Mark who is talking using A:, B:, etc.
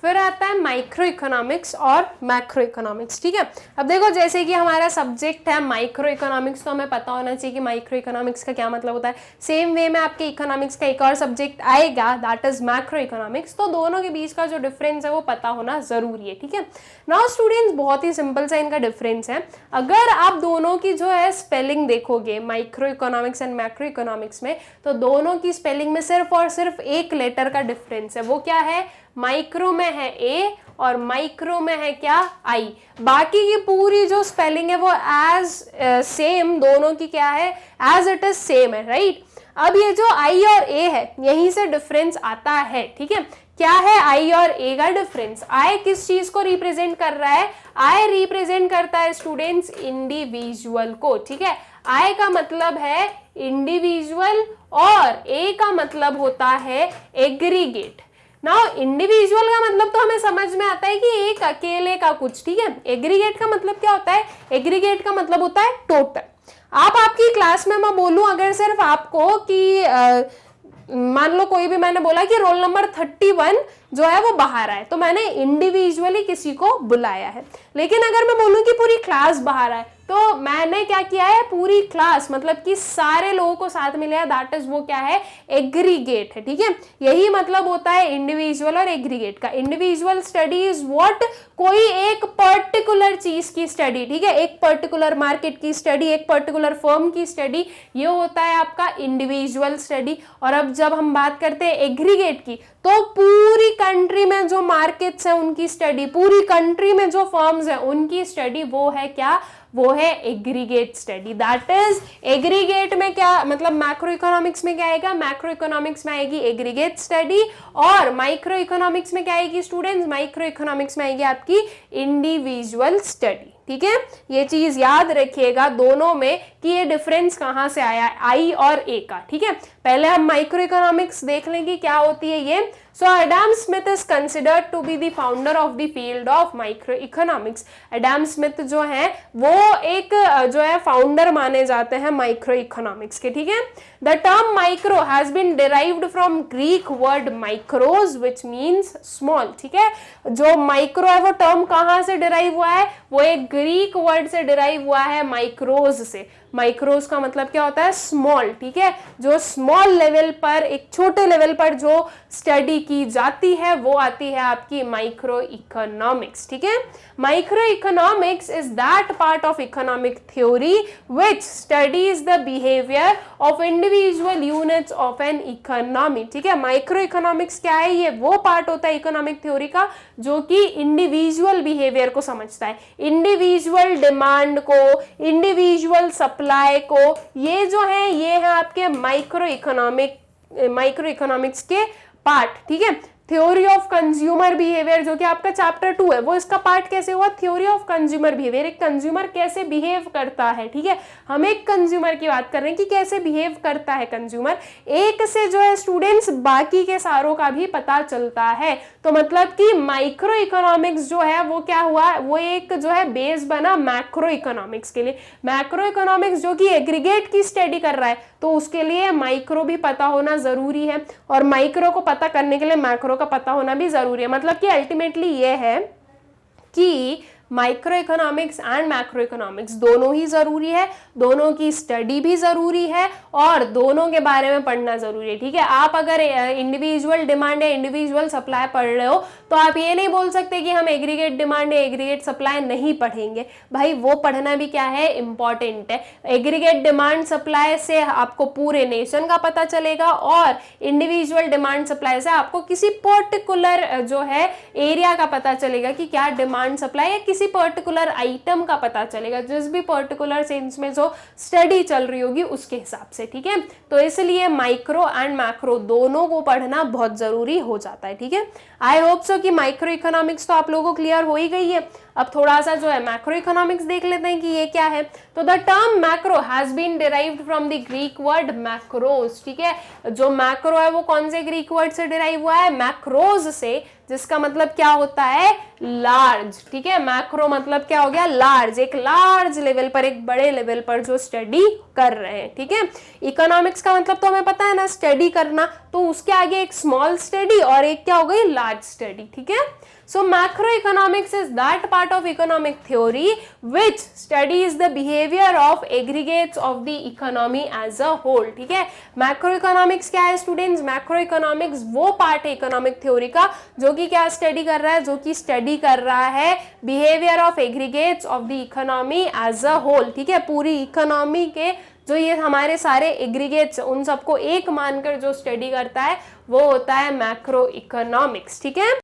A: फिर आता है माइक्रो इकोनॉमिक्स और मैक्रो इकोनॉमिक्स, ठीक है। अब देखो जैसे कि हमारा सब्जेक्ट है माइक्रो इकोनॉमिक्स, तो हमें पता होना चाहिए कि माइक्रो इकोनॉमिक्स का क्या मतलब होता है। सेम वे में आपके इकोनॉमिक्स का एक और सब्जेक्ट आएगा दैट इज मैक्रो इकोनॉमिक्स, तो दोनों के बीच का जो डिफरेंस है वो पता होना जरूरी है, ठीक है। नाउ स्टूडेंट्स बहुत ही सिंपल सा इनका डिफरेंस है। अगर आप दोनों की जो है स्पेलिंग देखोगे micro economics and macro economics में, तो दोनों की स्पेलिंग में सिर्फ और सिर्फ एक लेटर का डिफरेंस है। वो क्या है? माइक्रो में है ए और माइक्रो में है क्या? आई। बाकी की पूरी जो स्पेलिंग है वो एज सेम, दोनों की क्या है? एज इट इज सेम है, राइट। अब ये जो आई और ए है यहीं से डिफरेंस आता है, ठीक है। क्या है आई और ए का डिफरेंस? आई किस चीज को रिप्रेजेंट कर रहा है? आई रिप्रेजेंट करता है स्टूडेंट्स इंडिविजुअल को, ठीक है। आई का मतलब है इंडिविजुअल और ए का मतलब होता है एग्रीगेट। नाउ इंडिविजुअल का मतलब तो हमें समझ में आता है कि एक अकेले का कुछ, ठीक है। एग्रीगेट का मतलब क्या होता है? एग्रीगेट का मतलब होता है टोटल। आप आपकी क्लास में मैं बोलूं अगर सिर्फ आपको कि मान लो कोई भी मैंने बोला कि रोल नंबर 31 जो है वो बाहर आए, तो मैंने इंडिविजुअली किसी को बुलाया है। लेकिन अगर मैं बोलूं कि पूरी क्लास बाहर आए, तो मैंने क्या किया है? पूरी क्लास मतलब कि सारे लोगों को साथ में लिया, दैट इज वो क्या है? एग्रीगेट है, ठीक है। यही मतलब होता है इंडिविजुअल और एग्रीगेट का। Individual study is what? कोई एक पर्टिकुलर चीज की स्टडी, ठीक है। एक पर्टिकुलर मार्केट की स्टडी, एक पर्टिकुलर फर्म की स्टडी, ये होता है आपका इंडिविजुअल स्टडी। और अब जब हम बात करते हैं एग्रीगेट की, तो पूरी कंट्री में जो मार्केट्स है उनकी स्टडी, पूरी कंट्री में जो फर्म्स है उनकी स्टडी, वो है क्या? वो है aggregate study. That is aggregate में क्या मतलब मैक्रो इकोनॉमिक्स में क्या आएगा? मैक्रो इकोनॉमिक्स में आएगी एग्रीगेट स्टडी, और माइक्रो इकोनॉमिक्स में क्या आएगी स्टूडेंट्स? माइक्रो इकोनॉमिक्स में आएगी आपकी इंडिविजुअल स्टडी, ठीक है। ये चीज याद रखिएगा दोनों में कि ये डिफरेंस कहां से आया है, आई और ए का, ठीक है। पहले हम माइक्रो इकोनॉमिक्स देख लेंगे क्या होती है ये। So Adam Smith is considered to be the founder of the field of microeconomics. Adam Smith जो है वो एक जो है फाउंडर माने जाते हैं माइक्रो इकोनॉमिक्स के, ठीक है। The term micro has been derived from Greek word micros which means small, ठीक है। जो माइक्रो है वो टर्म कहां से डिराइव हुआ है? वो एक ग्रीक वर्ड से डिराइव हुआ है, माइक्रोज से। माइक्रोज का मतलब क्या होता है? स्मॉल, ठीक है। जो स्मॉल लेवल पर, एक छोटे लेवल पर जो स्टडी की जाती है वो आती है आपकी माइक्रो इकोनॉमिक्स, ठीक है। Micro economics is that part of economic theory which studies the behaviour of individual units of an economy, ठीक है। माइक्रो इकोनॉमिक्स क्या है? ये वो पार्ट होता है इकोनॉमिक थ्योरी का जो कि इंडिविजुअल बिहेवियर को समझता है, इंडिविजुअल डिमांड को, इंडिविजुअल सप्लाई को। ये जो है ये है आपके माइक्रो इकोनॉमिक्स के पार्ट, ठीक है। थ्योरी ऑफ कंज्यूमर बिहेवियर जो कि आपका चैप्टर 2 है, वो इसका पार्ट कैसे हुआ? थ्योरी ऑफ कंज्यूमर बिहेवियर, एक कंज्यूमर कैसे बिहेव करता है, ठीक है। हम एक कंज्यूमर की बात कर रहे हैं कि कैसे बिहेव करता है कंज्यूमर। एक से जो है स्टूडेंट्स बाकी के सारों का भी पता चलता है। तो मतलब कि माइक्रो इकोनॉमिक्स जो है वो क्या हुआ? वो एक जो है बेस बना मैक्रो इकोनॉमिक्स के लिए। मैक्रो इकोनॉमिक्स जो कि एग्रीगेट की स्टडी कर रहा है, तो उसके लिए माइक्रो भी पता होना जरूरी है, और माइक्रो को पता करने के लिए मैक्रो का पता होना भी जरूरी है। मतलब कि अल्टीमेटली ये है कि micro economics and macro economics दोनों ही जरूरी है, दोनों की स्टडी भी जरूरी है, और दोनों के बारे में पढ़ना जरूरी है, ठीक है। आप अगर इंडिविजुअल डिमांड या इंडिविजुअल सप्लाई पढ़ रहे हो तो आप ये नहीं बोल सकते कि हम एग्रीगेट डिमांड या एग्रीगेट सप्लाई नहीं पढ़ेंगे। भाई वो पढ़ना भी क्या है? इंपॉर्टेंट है। एग्रीगेट डिमांड सप्लाई से आपको पूरे नेशन का पता चलेगा, और इंडिविजुअल डिमांड सप्लाई से आपको किसी पर्टिकुलर जो है एरिया का पता चलेगा कि क्या डिमांड सप्लाई है, किसी पर्टिकुलर आइटम का पता चलेगा, जिस भी पर्टिकुलर सेंस में जो स्टडी चल रही होगी उसके हिसाब से, ठीक है। तो इसलिए माइक्रो एंड मैक्रो दोनों को पढ़ना बहुत जरूरी हो जाता है, ठीक है। आई होप सो कि माइक्रो इकोनॉमिक्स तो आप लोगों को क्लियर हो ही गई है। अब थोड़ा सा जो है मैक्रो इकोनॉमिक्स देख लेते हैं कि ये क्या है। तो the term macro has been derived from the Greek word macros, ठीक है। जो मैक्रो है वो कौन से ग्रीक वर्ड से डिराइव हुआ है? मैक्रोज से, जिसका मतलब क्या होता है? लार्ज, ठीक है। मैक्रो मतलब क्या हो गया? लार्ज, एक लार्ज लेवल पर, एक बड़े लेवल पर जो स्टडी कर रहे हैं, ठीक है। इकोनॉमिक्स का मतलब तो हमें पता है ना, स्टडी करना, तो उसके आगे एक स्मॉल स्टडी और एक क्या हो गई, लार्ज स्टडी, ठीक है। So macroeconomics is that part of economic theory which studies the behavior of aggregates of the economy as a whole, ठीक है। macroeconomics क्या है स्टूडेंट्स, macroeconomics वो पार्ट है इकोनॉमिक थ्योरी का जो कि क्या स्टडी कर रहा है, जो कि स्टडी कर रहा है behaviour of aggregates of the economy as a whole, ठीक है। पूरी इकोनॉमी के जो ये हमारे सारे एग्रीगेट्स उन सबको एक मानकर जो स्टडी करता है वो होता है मैक्रो इकोनॉमिक्स, ठीक है।